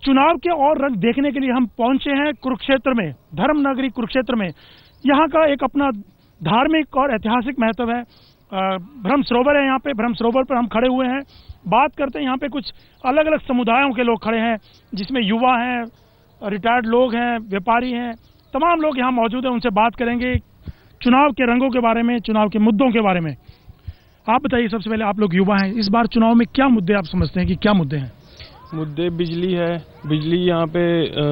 चुनाव के और रंग देखने के लिए हम पहुंचे हैं कुरुक्षेत्र में, धर्म नगरी कुरुक्षेत्र में। यहाँ का एक अपना धार्मिक और ऐतिहासिक महत्व है। ब्रह्म सरोवर है यहाँ पे, ब्रह्म सरोवर पर हम खड़े हुए हैं। बात करते हैं, यहाँ पे कुछ अलग अलग समुदायों के लोग खड़े हैं, जिसमें युवा हैं, रिटायर्ड लोग हैं, व्यापारी हैं, तमाम लोग यहाँ मौजूद हैं। उनसे बात करेंगे चुनाव के रंगों के बारे में, चुनाव के मुद्दों के बारे में। आप बताइए, सबसे पहले आप लोग युवा हैं, इस बार चुनाव में क्या मुद्दे आप समझते हैं कि क्या मुद्दे हैं? मुद्दे बिजली है। बिजली यहाँ पे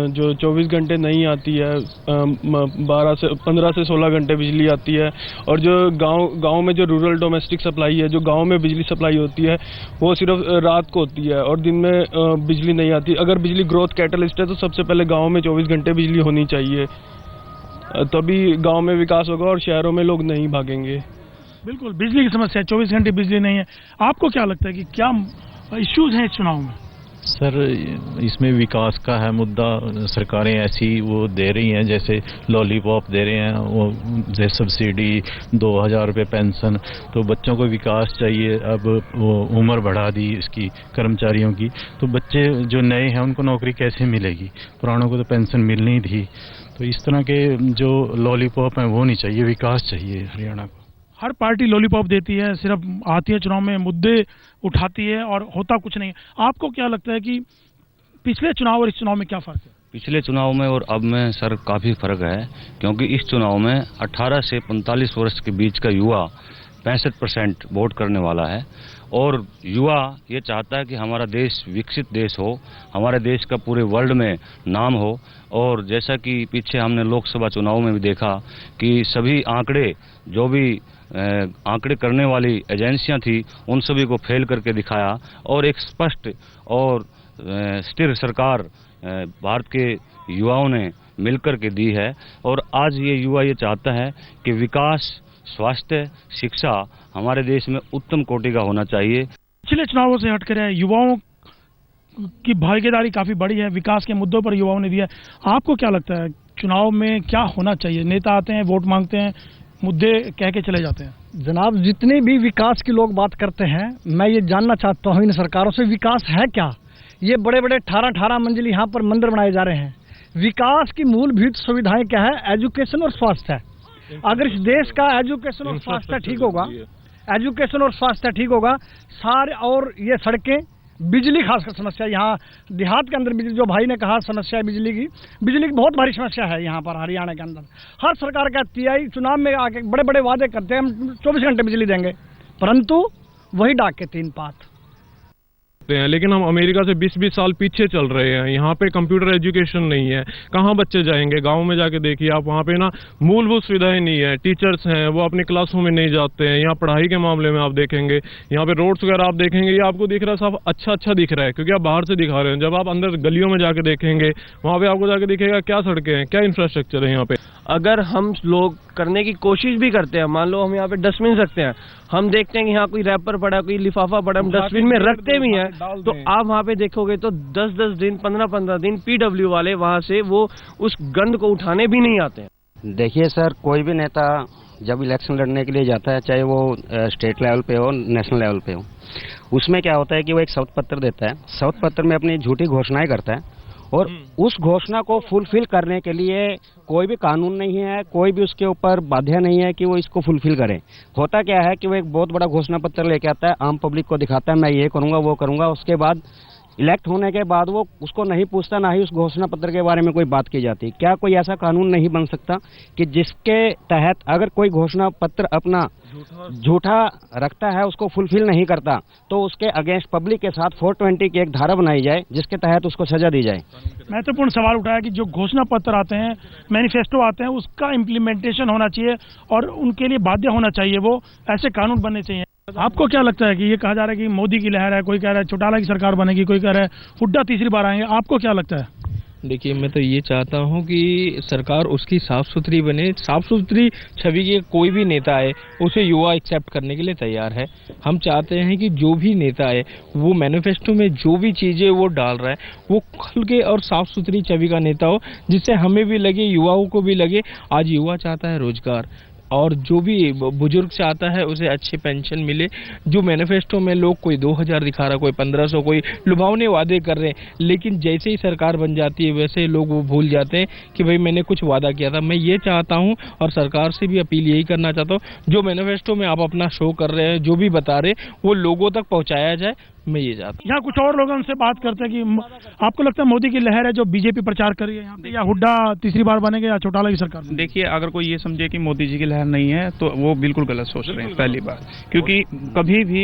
जो 24 घंटे नहीं आती है, 15 से 16 घंटे बिजली आती है। और जो गांव में जो रूरल डोमेस्टिक सप्लाई है, जो गांव में बिजली सप्लाई होती है, वो सिर्फ रात को होती है और दिन में बिजली नहीं आती। अगर बिजली ग्रोथ कैटलिस्ट है तो सबसे पहले गाँव में 24 घंटे बिजली होनी चाहिए, तभी गाँव में विकास होगा और शहरों में लोग नहीं भागेंगे। बिल्कुल, बिजली की समस्या है, 24 घंटे बिजली नहीं है। आपको क्या लगता है कि क्या इश्यूज हैं इस चुनाव में? सर, इसमें विकास का है मुद्दा। सरकारें ऐसी वो दे रही हैं, जैसे लॉलीपॉप दे रहे हैं, वो जैसे सब्सिडी 2000 रुपये पेंशन। तो बच्चों को विकास चाहिए। अब वो उम्र बढ़ा दी इसकी कर्मचारियों की, तो बच्चे जो नए हैं उनको नौकरी कैसे मिलेगी? पुरानों को तो पेंशन मिलनी थी। तो इस तरह के जो लॉलीपॉप हैं वो नहीं चाहिए, विकास चाहिए हरियाणा को। हर पार्टी लॉलीपॉप देती है, सिर्फ आती है चुनाव में, मुद्दे उठाती है और होता कुछ नहीं। आपको क्या लगता है कि पिछले चुनाव और इस चुनाव में क्या फर्क है? पिछले चुनाव में और अब में सर काफ़ी फर्क है, क्योंकि इस चुनाव में 18 से 45 वर्ष के बीच का युवा 65% वोट करने वाला है। और युवा ये चाहता है कि हमारा देश विकसित देश हो, हमारे देश का पूरे वर्ल्ड में नाम हो। और जैसा कि पीछे हमने लोकसभा चुनाव में भी देखा कि सभी आंकड़े, जो भी आंकड़े करने वाली एजेंसियां थी, उन सभी को फेल करके दिखाया और एक स्पष्ट और स्थिर सरकार भारत के युवाओं ने मिलकर के दी है। और आज ये युवा ये चाहता है कि विकास, स्वास्थ्य, शिक्षा हमारे देश में उत्तम कोटि का होना चाहिए। पिछले चुनावों से हटकर युवाओं की भागीदारी काफी बड़ी है, विकास के मुद्दों पर युवाओं ने दिया है। आपको क्या लगता है चुनाव में क्या होना चाहिए? नेता आते हैं, वोट मांगते हैं, मुद्दे कह के चले जाते हैं। जनाब, जितने भी विकास के लोग बात करते हैं, मैं ये जानना चाहता हूँ इन सरकारों से, विकास है क्या? ये बड़े बड़े 18 मंजिल यहाँ पर मंदिर बनाए जा रहे हैं। विकास की मूलभूत सुविधाएं क्या है? एजुकेशन और स्वास्थ्य है। अगर इस देश का एजुकेशन और स्वास्थ्य ठीक होगा, एजुकेशन और स्वास्थ्य ठीक होगा, सारे और ये सड़कें, बिजली खासकर समस्या यहाँ देहात के अंदर, बिजली जो भाई ने कहा समस्या है बिजली की बहुत भारी समस्या है यहाँ पर हरियाणा के अंदर। हर सरकार कहती है चुनाव में आके बड़े बड़े वादे करते हैं, हम 24 घंटे बिजली देंगे, परंतु वही डाक के 3 पात हैं। लेकिन हम अमेरिका से 20-20 साल पीछे चल रहे हैं। यहाँ पे कंप्यूटर एजुकेशन नहीं है, कहाँ बच्चे जाएंगे? गांव में जाके देखिए आप, वहाँ पे ना मूलभूत सुविधाएं नहीं है। टीचर्स हैं वो अपने क्लासों में नहीं जाते हैं। यहाँ पढ़ाई के मामले में आप देखेंगे, यहाँ पे रोड्स वगैरह आप देखेंगे, ये आपको दिख रहा है सब अच्छा दिख रहा है, क्योंकि आप बाहर से दिखा रहे हैं। जब आप अंदर गलियों में जाके देखेंगे, वहाँ पे आपको जाके दिखेगा क्या सड़कें हैं, क्या इंफ्रास्ट्रक्चर है यहाँ पे। अगर हम लोग करने की कोशिश भी करते हैं, मान लो हम यहाँ पे डस्टबिन रखते हैं, हम देखते हैं कि यहाँ कोई रैपर पड़ा, कोई लिफाफा पड़ा, हम डस्टबिन में रखते भी हैं, तो आप वहाँ पे देखोगे तो 10-10 दिन, 15-15 दिन पीडब्ल्यू वाले वहाँ से वो उस गंद को उठाने भी नहीं आते हैं। देखिए सर, कोई भी नेता जब इलेक्शन लड़ने के लिए जाता है, चाहे वो स्टेट लेवल पे हो, नेशनल लेवल पे हो, उसमें क्या होता है कि वो एक शपथ पत्र देता है। शपथ पत्र में अपनी झूठी घोषणाएं करता है और उस घोषणा को फुलफिल करने के लिए कोई भी कानून नहीं है, कोई भी उसके ऊपर बाध्य नहीं है कि वो इसको फुलफिल करे। होता क्या है कि वो एक बहुत बड़ा घोषणा पत्र लेके आता है, आम पब्लिक को दिखाता है मैं ये करूंगा वो करूंगा, उसके बाद इलेक्ट होने के बाद वो उसको नहीं पूछता, ना ही उस घोषणा पत्र के बारे में कोई बात की जाती। क्या कोई ऐसा कानून नहीं बन सकता कि जिसके तहत अगर कोई घोषणा पत्र अपना झूठा रखता है, उसको फुलफिल नहीं करता, तो उसके अगेंस्ट पब्लिक के साथ 420 की एक धारा बनाई जाए, जिसके तहत उसको सजा दी जाए। महत्वपूर्ण सवाल उठाया कि जो घोषणा पत्र आते हैं, मैनिफेस्टो आते हैं, उसका इम्प्लीमेंटेशन होना चाहिए और उनके लिए बाध्य होना चाहिए, वो ऐसे कानून बनने चाहिए। आपको क्या लगता है कि ये कहा जा रहा है कि मोदी की लहर है, कोई कह रहा है चौटाला की सरकार बनेगी, कोई कह रहा है हुड्डा तीसरी बार आएंगे, आपको क्या लगता है? देखिए, मैं तो ये चाहता हूँ कि सरकार उसकी साफ सुथरी बने, साफ सुथरी छवि के कोई भी नेता आए उसे युवा एक्सेप्ट करने के लिए तैयार है। हम चाहते हैं कि जो भी नेता आए वो मैनिफेस्टो में जो भी चीज़ें वो डाल रहा है वो खुल के और साफ सुथरी छवि का नेता हो, जिससे हमें भी लगे, युवाओं को भी लगे। आज युवा चाहता है रोजगार, और जो भी बुजुर्ग चाहता है उसे अच्छी पेंशन मिले। जो मैनिफेस्टो में लोग कोई 2000 दिखा रहा, कोई 1500, कोई लुभावने वादे कर रहे हैं, लेकिन जैसे ही सरकार बन जाती है वैसे ही लोग वो भूल जाते हैं कि भाई मैंने कुछ वादा किया था। मैं ये चाहता हूँ और सरकार से भी अपील यही करना चाहता हूँ, जो मैनिफेस्टो में आप अपना शो कर रहे हैं, जो भी बता रहे हैं, वो लोगों तक पहुँचाया जाए। मैं ये चाहता हूँ। यहाँ कुछ और लोग उनसे बात करते हैं कि आपको लगता है मोदी की लहर है जो बीजेपी प्रचार कर रही है यहाँ पे, या हुड्डा तीसरी बार बनेगा या चौटाला की सरकार? देखिए, अगर कोई ये समझे कि मोदी जी की लहर नहीं है तो वो बिल्कुल गलत सोच रहे हैं, पहली बात। क्योंकि कभी भी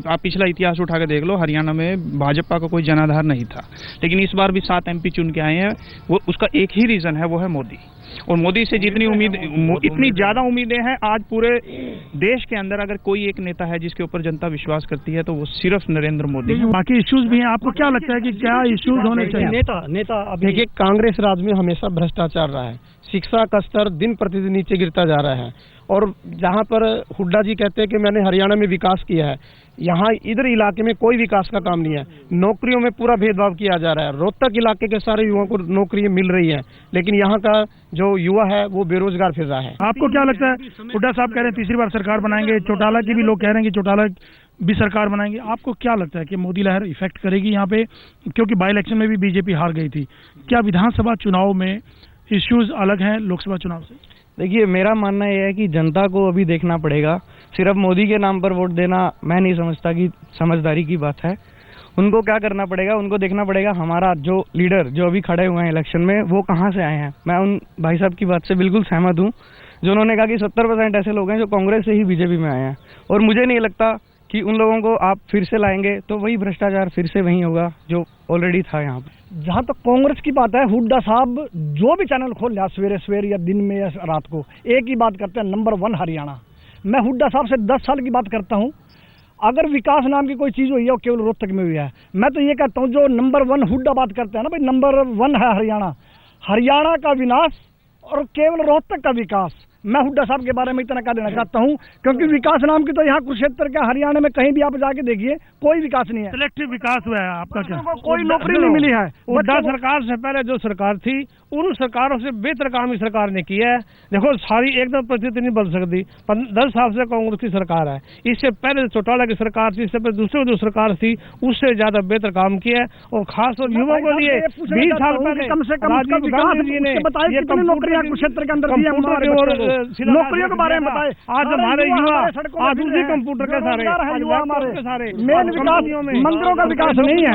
आप पिछला इतिहास उठा के देख लो, हरियाणा में भाजपा का कोई जनाधार नहीं था, लेकिन इस बार भी 7 MP चुन के आए हैं। वो उसका एक ही रीजन है, वो है मोदी। और मोदी से जितनी इतनी ज्यादा उम्मीदें हैं आज पूरे देश के अंदर, अगर कोई एक नेता है जिसके ऊपर जनता विश्वास करती है तो वो सिर्फ नरेंद्र मोदी है। बाकी इश्यूज भी हैं, आपको क्या लगता है कि क्या इश्यूज होने चाहिए? नेता देखिए, कांग्रेस राज में हमेशा भ्रष्टाचार रहा है, शिक्षा का स्तर दिन प्रतिदिन नीचे गिरता जा रहा है। और जहां पर हुड्डा जी कहते हैं कि मैंने हरियाणा में विकास किया है, यहाँ इधर इलाके में कोई विकास का काम नहीं है। नौकरियों में पूरा भेदभाव किया जा रहा है। रोहतक इलाके के सारे युवाओं को नौकरियां मिल रही हैं, लेकिन यहाँ का जो युवा है वो बेरोजगार फिर रहा है। आपको क्या लगता है? हुड्डा साहब कह रहे हैं तीसरी बार सरकार बनाएंगे, चौटाला के भी लोग कह रहे हैं कि चौटाला भी सरकार बनाएंगे। आपको क्या लगता है कि मोदी लहर इफेक्ट करेगी यहाँ पे? क्योंकि बाई इलेक्शन में भी बीजेपी हार गई थी। क्या विधानसभा चुनाव में इश्यूज अलग हैं लोकसभा चुनाव से? देखिए, मेरा मानना यह है कि जनता को अभी देखना पड़ेगा। सिर्फ मोदी के नाम पर वोट देना मैं नहीं समझता कि समझदारी की बात है। उनको क्या करना पड़ेगा, उनको देखना पड़ेगा हमारा जो लीडर जो अभी खड़े हुए हैं इलेक्शन में वो कहाँ से आए हैं। मैं उन भाई साहब की बात से बिल्कुल सहमत हूँ जो उन्होंने कहा कि 70% ऐसे लोग हैं जो कांग्रेस से ही बीजेपी में आए हैं, और मुझे नहीं लगता कि उन लोगों को आप फिर से लाएंगे तो वही भ्रष्टाचार फिर से वही होगा जो ऑलरेडी था यहाँ पे। जहाँ तक कांग्रेस की बात है, हुड्डा साहब जो भी चैनल खोल लिया सवेरे सवेरे या दिन में या रात को, एक ही बात करते हैं, नंबर 1 हरियाणा। मैं हुड्डा साहब से 10 साल की बात करता हूँ। अगर विकास नाम की कोई चीज़ हुई है वो केवल रोहतक में हुई है। मैं तो ये कहता हूँ जो नंबर 1 हुड्डा बात करते हैं ना भाई, नंबर 1 है हरियाणा। हरियाणा का विनाश और केवल रोहतक का विकास। मैं हुड्डा साहब के बारे में इतना कह देना चाहता हूं, क्योंकि विकास नाम की तो यहाँ कुरुक्षेत्र के हरियाणा में कहीं भी आप जाके देखिए कोई विकास नहीं है। सिलेक्टिव विकास हुआ है आपका क्या? कोई नौकरी नहीं मिली है। हुड्डा सरकार से पहले जो सरकार थी उन सरकारों से बेहतर काम इस सरकार ने किया है। देखो, सारी एकदम परिस्थिति नहीं बदल सकती। 10 साल से कांग्रेस की सरकार है। इससे पहले चौटाला की सरकार थी, इससे पहले दूसरी जो सरकार थी उससे ज्यादा बेहतर काम किया है। और खासतौर युवाओं के लिए 20 साल पहले कम से कम राजीव गांधी जी ने कितनी नौकरियां कुरुक्षेत्र के अंदर दी है। नौकरियों के बारे में बताए। आज हमारे युवा आज उसी कंप्यूटर के सारे मेन विकास मंदिरों का विकास नहीं है।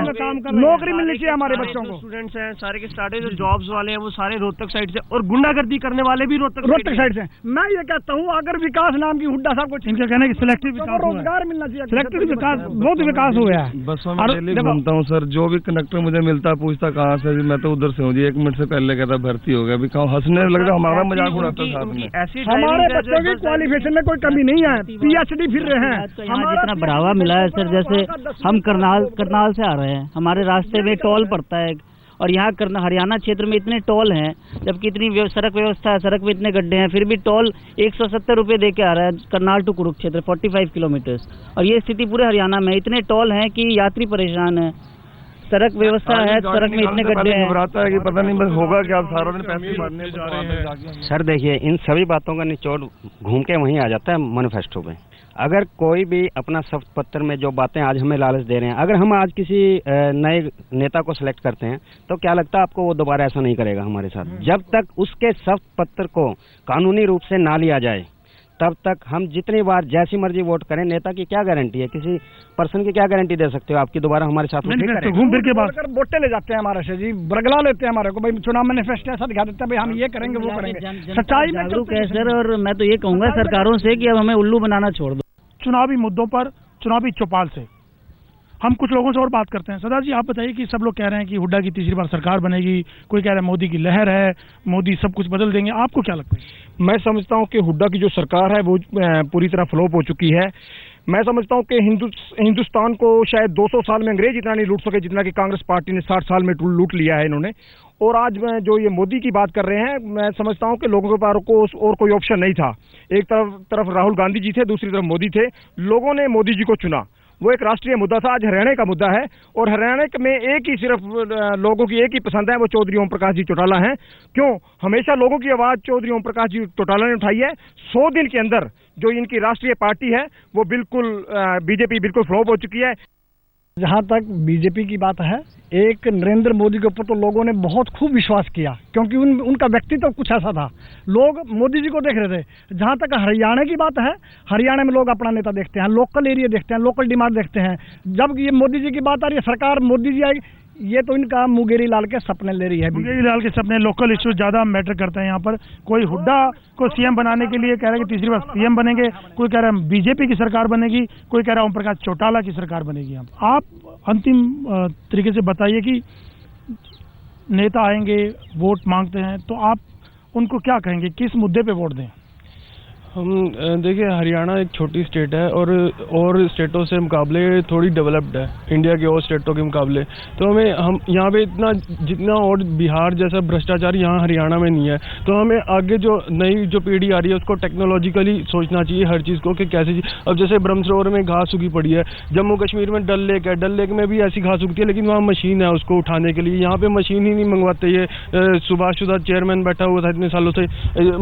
नौकरी मिलनी चाहिए हमारे बच्चों को। स्टूडेंट्स हैं सारे के सारे, जो जॉब्स वाले हैं वो सारे रोहतक साइड से, और गुंडागर्दी करने वाले भी रोहतक साइड से। मैं ये कहता हूँ अगर विकास नाम की हुड्डा साहब को इनका कहना है कि सिलेक्टिव विकास, रोजगार मिलना चाहिए। सिलेक्टिव विकास, बहुत विकास हुआ है। बसों में डेली घूमता हूँ सर, जो भी कंडक्टर मुझे मिलता है पूछता कहाँ से, मैं तो उधर से हूँ जी। 1 मिनट से पहले कहता भर्ती हो गया। अभी कहाँ हंसने लग रहा, हमारा मजाक उड़ाता साथ में। हमारे बच्चों की क्वालिफिकेशन में कोई कमी नहीं है, PhD फिर रहे हैं। यहाँ जितना बढ़ावा मिला है सर, जैसे हम करनाल से आ रहे हैं, हमारे रास्ते में टोल पड़ता है, और यहाँ हरियाणा क्षेत्र में इतने टोल हैं, जबकि इतनी सड़क व्यवस्था है, सड़क में इतने गड्ढे हैं, फिर भी टोल 170 रुपये दे के आ रहा है करनाल टू कुरुक्षेत्र 45 किलोमीटर्स। और ये स्थिति पूरे हरियाणा में, इतने टोल हैं कि यात्री परेशान है। सड़क व्यवस्था है, सड़क में इतने गड्ढे हैं, घबराता है कि पता नहीं बस होगा क्या, सारा दिन पैसे मारने जा रहे हैं। सर देखिए, इन सभी बातों का निचोड़ घूम के वहीं आ जाता है मैनिफेस्टो में। अगर कोई भी अपना शपथ पत्र में जो बातें आज हमें लालच दे रहे हैं, अगर हम आज किसी नए नेता को सिलेक्ट करते हैं तो क्या लगता है आपको वो दोबारा ऐसा नहीं करेगा हमारे साथ? जब तक उसके शपथ पत्र को कानूनी रूप से ना लिया जाए तब तक हम जितनी बार जैसी मर्जी वोट करें, नेता की क्या गारंटी है, किसी पर्सन की क्या गारंटी दे सकते हो आपकी दोबारा हमारे साथ घूम फिर के बाद वोटे ले जाते हैं हमारे से जी, बरगला लेते हैं हमारे को, भाई चुनाव मैनिफेस्टो ऐसा दिखा देते हैं भाई हम ये करेंगे वो करेंगे। सच्चाई में जागरूक है सर, और मैं तो ये कहूँगा सरकारों से कि अब हमें उल्लू बनाना छोड़ दो। चुनावी मुद्दों पर चुनावी चौपाल से हम कुछ लोगों से और बात करते हैं। सरदार जी, आप बताइए कि सब लोग कह रहे हैं कि हुड्डा की तीसरी बार सरकार बनेगी, कोई कह रहा है मोदी की लहर है, मोदी सब कुछ बदल देंगे, आपको क्या लगता है? मैं समझता हूं कि हुड्डा की जो सरकार है वो पूरी तरह फ्लॉप हो चुकी है। मैं समझता हूं कि हिंदुस्तान को शायद 200 साल में अंग्रेज इतना नहीं लूट सके जितना कि कांग्रेस पार्टी ने 60 साल में लूट लिया है इन्होंने। और आज जो ये मोदी की बात कर रहे हैं, मैं समझता हूं कि लोगों के पास और कोई ऑप्शन नहीं था। एक तरफ राहुल गांधी जी थे, दूसरी तरफ मोदी थे। लोगों ने मोदी जी को चुना वो एक राष्ट्रीय मुद्दा था, आज हरियाणा का मुद्दा है। और हरियाणा में एक ही सिर्फ लोगों की एक ही पसंद है, वो चौधरी ओम प्रकाश जी चौटाला हैं। क्यों? हमेशा लोगों की आवाज़ चौधरी ओम प्रकाश जी चौटाला ने उठाई है। 100 दिन के अंदर जो इनकी राष्ट्रीय पार्टी है वो बिल्कुल बीजेपी बिल्कुल फ्लॉप हो चुकी है। जहाँ तक बीजेपी की बात है, एक नरेंद्र मोदी के ऊपर तो लोगों ने बहुत खूब विश्वास किया, क्योंकि उनका व्यक्तित्व कुछ ऐसा था, लोग मोदी जी को देख रहे थे। जहाँ तक हरियाणा की बात है, हरियाणा में लोग अपना नेता देखते हैं, लोकल एरिया देखते हैं, लोकल डिमांड देखते हैं। जब ये मोदी जी की बात आ रही है, सरकार मोदी जी आई, ये तो इनका मुंगेरी लाल के सपने ले रही है। मुंगेरी लाल के सपने, लोकल इश्यूज ज्यादा मैटर करते हैं यहाँ पर। कोई हुड्डा को सीएम बनाने के लिए कह रहा है कि तीसरी बार सीएम बनेंगे, कोई कह रहा है बीजेपी की सरकार बनेगी, कोई कह रहा है ओम प्रकाश चौटाला की सरकार बनेगी। यहाँ आप अंतिम तरीके से बताइए कि नेता आएंगे, वोट मांगते हैं, तो आप उनको क्या कहेंगे, किस मुद्दे पे वोट दें? हम देखिए, हरियाणा एक छोटी स्टेट है और स्टेटों से मुकाबले थोड़ी डेवलप्ड है, इंडिया के और स्टेटों के मुकाबले। तो हम यहाँ पे इतना जितना और बिहार जैसा भ्रष्टाचार यहाँ हरियाणा में नहीं है। तो हमें आगे जो नई जो पीढ़ी आ रही है उसको टेक्नोलॉजिकली सोचना चाहिए हर चीज़ को, कि कैसे। अब जैसे ब्रह्म सरोवर में घास उगी पड़ी है, जम्मू कश्मीर में डल लेक है, डल लेक में भी ऐसी घास उगती है, लेकिन वहाँ मशीन है उसको उठाने के लिए। यहाँ पे मशीन ही नहीं मंगवाते। ये सुभाष शुदा चेयरमैन बैठा हुआ था इतने सालों से,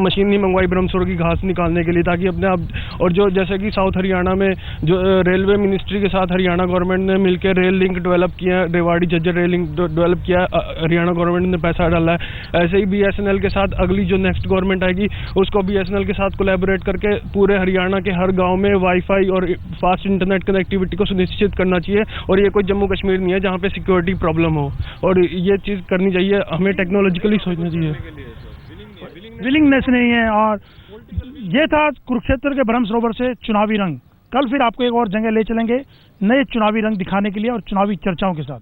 मशीन नहीं मंगवाई ब्रह्म सरोवर की घास निकालने के लिए, ताकि अपने आप। और जो जैसे कि साउथ हरियाणा में जो रेलवे मिनिस्ट्री के साथ हरियाणा गवर्नमेंट ने मिलकर रेल लिंक डेवलप किया, Rewari Jhajjar rail link develop किया, हरियाणा गवर्नमेंट ने पैसा डाला है। ऐसे ही बीएसएनएल के साथ अगली जो नेक्स्ट गवर्नमेंट आएगी उसको बीएसएनएल के साथ कोलैबोरेट करके पूरे हरियाणा के हर गाँव में वाईफाई और फास्ट इंटरनेट कनेक्टिविटी को सुनिश्चित करना चाहिए। और ये कोई जम्मू कश्मीर नहीं है जहाँ पे सिक्योरिटी प्रॉब्लम हो, और ये चीज़ करनी चाहिए। हमें टेक्नोलॉजिकली सोचना चाहिए, विलिंगनेस नहीं है। और ये था कुरुक्षेत्र के ब्रह्म सरोवर से चुनावी रंग। कल फिर आपको एक और जगह ले चलेंगे नए चुनावी रंग दिखाने के लिए और चुनावी चर्चाओं के साथ।